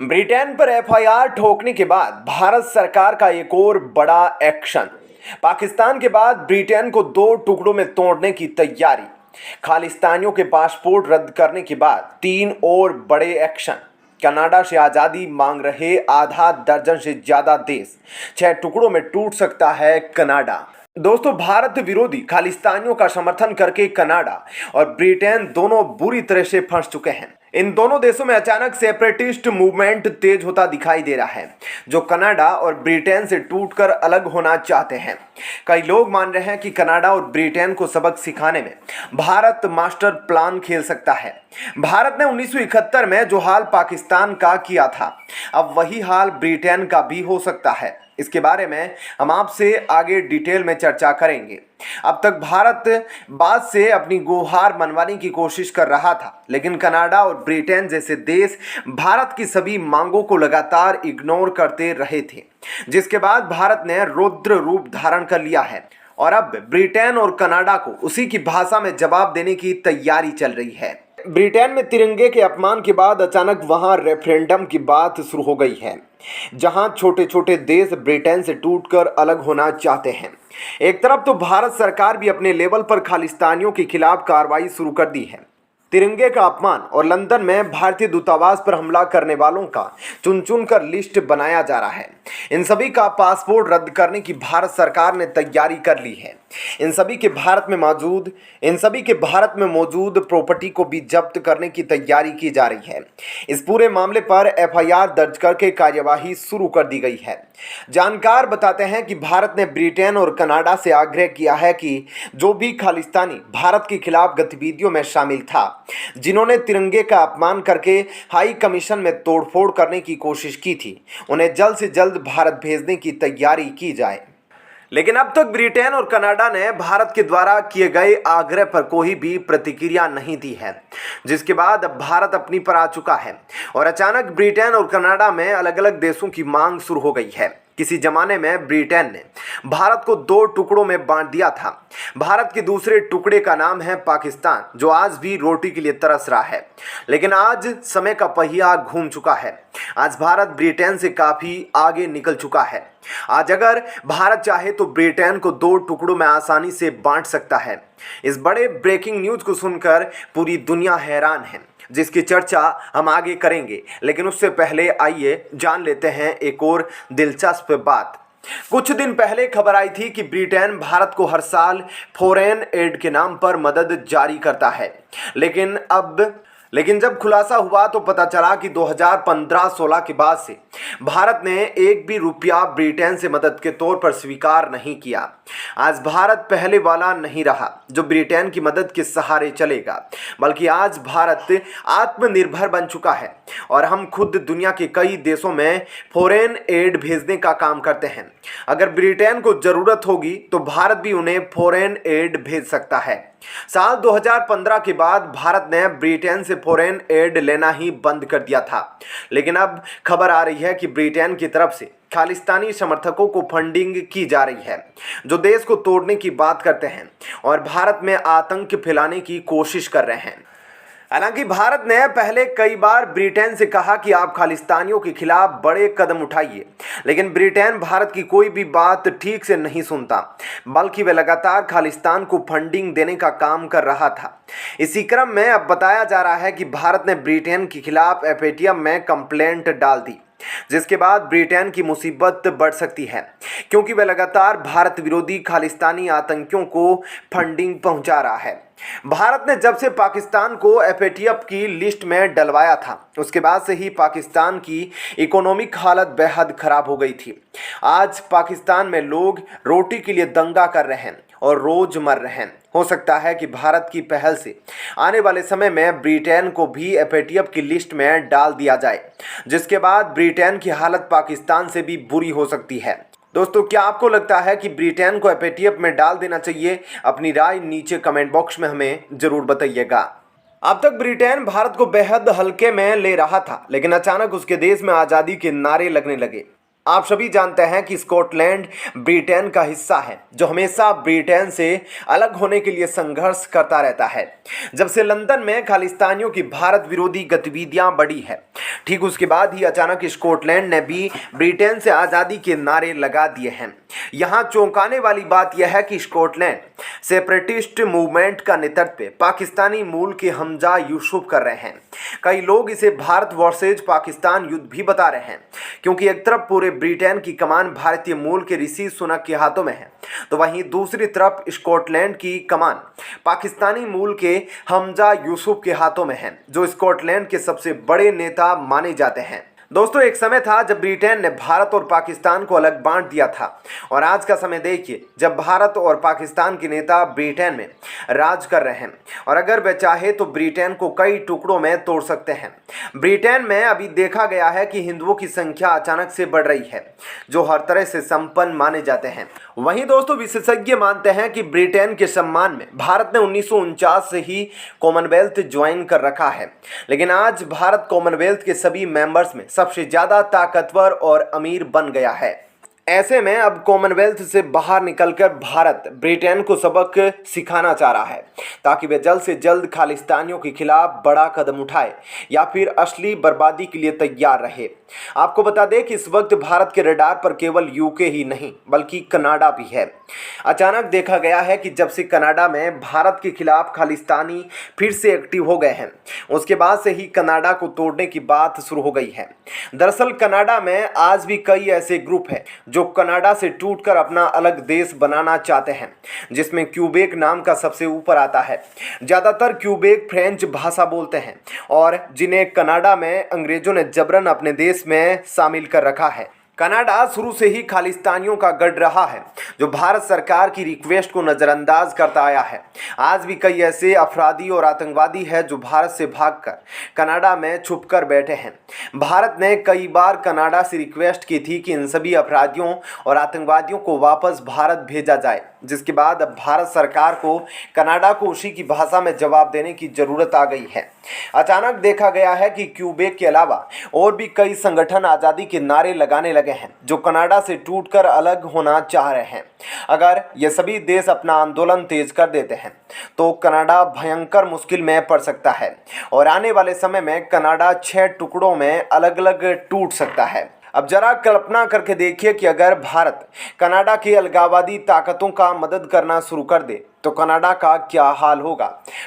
Britain पर FIR ठोकने के बाद भारत सरकार का एक और बड़ा एक्शन। पाकिस्तान के बाद ब्रिटेन को दो टुकड़ों में तोड़ने की तैयारी। खालिस्तानियों के पासपोर्ट रद्द करने के बाद तीन और बड़े एक्शन। कनाडा से आज़ादी मांग रहे आधा दर्जन से ज्यादा देश। 6 टुकड़ों में टूट सकता है कनाडा। दोस्तों, भारत विरोधी खालिस्तानियों का समर्थन करके कनाडा और ब्रिटेन दोनों बुरी तरह से फंस चुके हैं। इन दोनों देशों में अचानक सेपरेटिस्ट मूवमेंट तेज होता दिखाई दे रहा है, जो कनाडा और ब्रिटेन से टूटकर अलग होना चाहते हैं। कई लोग मान रहे हैं कि कनाडा और ब्रिटेन को सबक सिखाने में भारत मास्टर प्लान खेल सकता है। भारत ने 1971 में जो हाल पाकिस्तान का किया था, अब वही हाल ब्रिटेन का भी हो सकता है। इसके बारे में हम आपसे आगे डिटेल में चर्चा करेंगे। अब तक भारत बाद से अपनी गुहार मनवाने की कोशिश कर रहा था, लेकिन कनाडा और ब्रिटेन जैसे देश भारत की सभी मांगों को लगातार इग्नोर करते रहे थे, जिसके बाद भारत ने रौद्र रूप धारण कर लिया है और अब ब्रिटेन और कनाडा को उसी की भाषा में जवाब देने की तैयारी चल रही है। ब्रिटेन में तिरंगे के अपमान के बाद अचानक वहां रेफरेंडम की बात शुरू हो गई है, जहां छोटे छोटे देश ब्रिटेन से टूटकर अलग होना चाहते हैं। एक तरफ तो भारत सरकार भी अपने लेवल पर खालिस्तानियों के खिलाफ कार्रवाई शुरू कर दी है। तिरंगे का अपमान और लंदन में भारतीय दूतावास पर हमला करने वालों का चुन चुन कर लिस्ट बनाया जा रहा है। इन सभी का पासपोर्ट रद्द करने की भारत सरकार ने तैयारी कर ली है। इन सभी के भारत में मौजूद प्रॉपर्टी को भी जब्त करने की तैयारी की जा रही है। इस पूरे मामले पर एफआईआर दर्ज करके कार्यवाही शुरू कर दी गई है। जानकार बताते हैं कि भारत ने ब्रिटेन और कनाडा से आग्रह किया है कि जो भी खालिस्तानी भारत के खिलाफ गतिविधियों में शामिल था, जिन्होंने तिरंगे का अपमान करके हाई कमीशन में तोड़फोड़ करने की कोशिश की थी, उन्हें जल्द से जल्द भारत भेजने की तैयारी की जाए। लेकिन अब तक ब्रिटेन और कनाडा ने भारत के द्वारा किए गए आग्रह पर कोई भी प्रतिक्रिया नहीं दी है, जिसके बाद अब भारत अपनी पर आ चुका है और अचानक ब्रिटेन और कनाडा में अलग अलग देशों की मांग शुरू हो गई है। किसी जमाने में ब्रिटेन ने भारत को 2 टुकड़ों में बांट दिया था। भारत के दूसरे टुकड़े का नाम है पाकिस्तान, जो आज भी रोटी के लिए तरस रहा है। लेकिन आज समय का पहिया घूम चुका है। आज भारत ब्रिटेन से काफी आगे निकल चुका है। आज अगर भारत चाहे तो ब्रिटेन को 2 टुकड़ों में आसानी से बांट सकता है। इस बड़े ब्रेकिंग न्यूज को सुनकर पूरी दुनिया हैरान है, जिसकी चर्चा हम आगे करेंगे। लेकिन उससे पहले आइए जान लेते हैं एक और दिलचस्प बात। कुछ दिन पहले खबर आई थी कि ब्रिटेन भारत को हर साल फॉरेन एड के नाम पर मदद जारी करता है, लेकिन जब खुलासा हुआ तो पता चला कि 2015-16 के बाद से भारत ने एक भी रुपया ब्रिटेन से मदद के तौर पर स्वीकार नहीं किया। आज भारत पहले वाला नहीं रहा जो ब्रिटेन की मदद के सहारे चलेगा, बल्कि आज भारत आत्मनिर्भर बन चुका है और हम खुद दुनिया के कई देशों में फॉरेन एड भेजने का काम करते हैं। अगर ब्रिटेन को जरूरत होगी तो भारत भी उन्हें फॉरेन एड भेज सकता है। साल 2015 के बाद भारत ने ब्रिटेन से फॉरेन एड लेना ही बंद कर दिया था, लेकिन अब खबर आ रही है कि ब्रिटेन की तरफ से खालिस्तानी समर्थकों को फंडिंग की जा रही है, जो देश को तोड़ने की बात करते हैं और भारत में आतंक फैलाने की कोशिश कर रहे हैं। हालांकि भारत ने पहले कई बार ब्रिटेन से कहा कि आप खालिस्तानियों के खिलाफ बड़े कदम उठाइए, लेकिन ब्रिटेन भारत की कोई भी बात ठीक से नहीं सुनता, बल्कि वह लगातार खालिस्तान को फंडिंग देने का काम कर रहा था। इसी क्रम में अब बताया जा रहा है कि भारत ने ब्रिटेन के खिलाफ एफएटीएफ में कंप्लेंट डाल दी, जिसके बाद ब्रिटेन की मुसीबत बढ़ सकती है, क्योंकि वह लगातार भारत विरोधी खालिस्तानी आतंकियों को फंडिंग पहुंचा रहा है। भारत ने जब से पाकिस्तान को एफएटीएफ की लिस्ट में डलवाया था, उसके बाद से ही पाकिस्तान की इकोनॉमिक हालत बेहद खराब हो गई थी। आज पाकिस्तान में लोग रोटी के लिए दंगा कर रहे हैं और रोज मर रहे हैं। हो सकता है कि भारत की पहल से आने वाले समय में ब्रिटेन को भी एफएटीएफ की लिस्ट में डाल दिया जाए, जिसके बाद ब्रिटेन की हालत पाकिस्तान से भी बुरी हो सकती है। दोस्तों, क्या आपको लगता है कि ब्रिटेन को एफएटीएफ में डाल देना चाहिए? अपनी राय नीचे कमेंट बॉक्स में हमें जरूर बताइएगा। अब तक ब्रिटेन भारत को बेहद हल्के में ले रहा था, लेकिन अचानक उसके देश में आज़ादी के नारे लगने लगे। आप सभी जानते हैं कि स्कॉटलैंड ब्रिटेन का हिस्सा है जो हमेशा ब्रिटेन से अलग होने के लिए संघर्ष करता रहता है। जब से लंदन में खालिस्तानियों की भारत विरोधी गतिविधियां बढ़ी है, ठीक उसके बाद ही अचानक स्कॉटलैंड ने भी ब्रिटेन से आज़ादी के नारे लगा दिए हैं। यहाँ चौंकाने वाली बात यह है कि स्कॉटलैंड सेपरेटिस्ट मूवमेंट का नेतृत्व पाकिस्तानी मूल के हमजा यूसुफ कर रहे हैं। कई लोग इसे भारत वर्सेज पाकिस्तान युद्ध भी बता रहे हैं, क्योंकि एक तरफ पूरे ब्रिटेन की कमान भारतीय मूल के ऋषि सुनक के हाथों में है, तो वहीं दूसरी तरफ स्कॉटलैंड की कमान पाकिस्तानी मूल के हमजा यूसुफ के हाथों में है, जो स्कॉटलैंड के सबसे बड़े नेता माने जाते हैं। दोस्तों, एक समय था जब ब्रिटेन ने भारत और पाकिस्तान को अलग बांट दिया था, और आज का समय देखिए जब भारत और पाकिस्तान के नेता ब्रिटेन में राज कर रहे हैं, और अगर वे चाहे तो ब्रिटेन को कई टुकड़ों में तोड़ सकते हैं। ब्रिटेन में अभी देखा गया है कि हिंदुओं की संख्या अचानक से बढ़ रही है, जो हर तरह से संपन्न माने जाते हैं। वहीं दोस्तों, विशेषज्ञ मानते हैं कि ब्रिटेन के सम्मान में भारत ने 1949 से ही कॉमनवेल्थ ज्वाइन कर रखा है, लेकिन आज भारत कॉमनवेल्थ के सभी मेंबर्स में सबसे ज्यादा ताकतवर और अमीर बन गया है। ऐसे में अब कॉमनवेल्थ से बाहर निकलकर भारत ब्रिटेन को सबक सिखाना चाह रहा है, ताकि वे जल्द से जल्द खालिस्तानियों के खिलाफ बड़ा कदम उठाए या फिर असली बर्बादी के लिए तैयार रहे। आपको बता दें कि इस वक्त भारत के रडार पर केवल यूके ही नहीं बल्कि कनाडा भी है। अचानक देखा गया है कि जब से कनाडा में भारत के खिलाफ खालिस्तानी फिर से एक्टिव हो गए हैं, उसके बाद से ही कनाडा को तोड़ने की बात शुरू हो गई है। दरअसल कनाडा में आज भी कई ऐसे ग्रुप हैं जो कनाडा से टूटकर अपना अलग देश बनाना चाहते हैं, जिसमें क्यूबेक नाम का सबसे ऊपर आता है। ज़्यादातर क्यूबेक फ्रेंच भाषा बोलते हैं और जिन्हें कनाडा में अंग्रेजों ने जबरन अपने देश में शामिल कर रखा है। कनाडा शुरू से ही खालिस्तानियों का गढ़ रहा है, जो भारत सरकार की रिक्वेस्ट को नज़रअंदाज करता आया है। आज भी कई ऐसे अपराधी और आतंकवादी हैं जो भारत से भागकर कनाडा में छुपकर बैठे हैं। भारत ने कई बार कनाडा से रिक्वेस्ट की थी कि इन सभी अपराधियों और आतंकवादियों को वापस भारत भेजा जाए, जिसके बाद अब भारत सरकार को कनाडा को उसी की भाषा में जवाब देने की ज़रूरत आ गई है। अचानक देखा गया है कि क्यूबेक के अलावा और भी कई संगठन आज़ादी के नारे लगाने लगे हैं, जो कनाडा से टूटकर अलग होना चाह रहे हैं। अगर ये सभी देश अपना आंदोलन तेज कर देते हैं तो कनाडा भयंकर मुश्किल में पड़ सकता है, और आने वाले समय में कनाडा 6 टुकड़ों में अलग अलग टूट सकता है। अब जरा कल्पना करके देखिए कि अगर भारत कनाडा की अलगाववादी ताकतों का मदद करना शुरू कर दे तो कनाडा का क्या हाल होगा।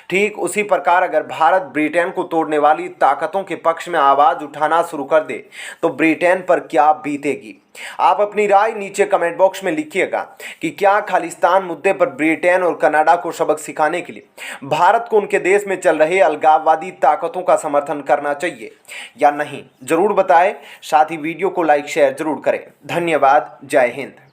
ठीक उसी प्रकार अगर भारत ब्रिटेन को तोड़ने वाली ताकतों के पक्ष में आवाज़ उठाना शुरू कर दे तो ब्रिटेन पर क्या बीतेगी। आप अपनी राय नीचे कमेंट बॉक्स में लिखिएगा कि क्या खालिस्तान मुद्दे पर ब्रिटेन और कनाडा को सबक सिखाने के लिए भारत को उनके देश में चल रहे अलगाववादी ताकतों का समर्थन करना चाहिए या नहीं, जरूर बताएं। साथ ही वीडियो को लाइक शेयर जरूर करें। धन्यवाद। जय हिंद।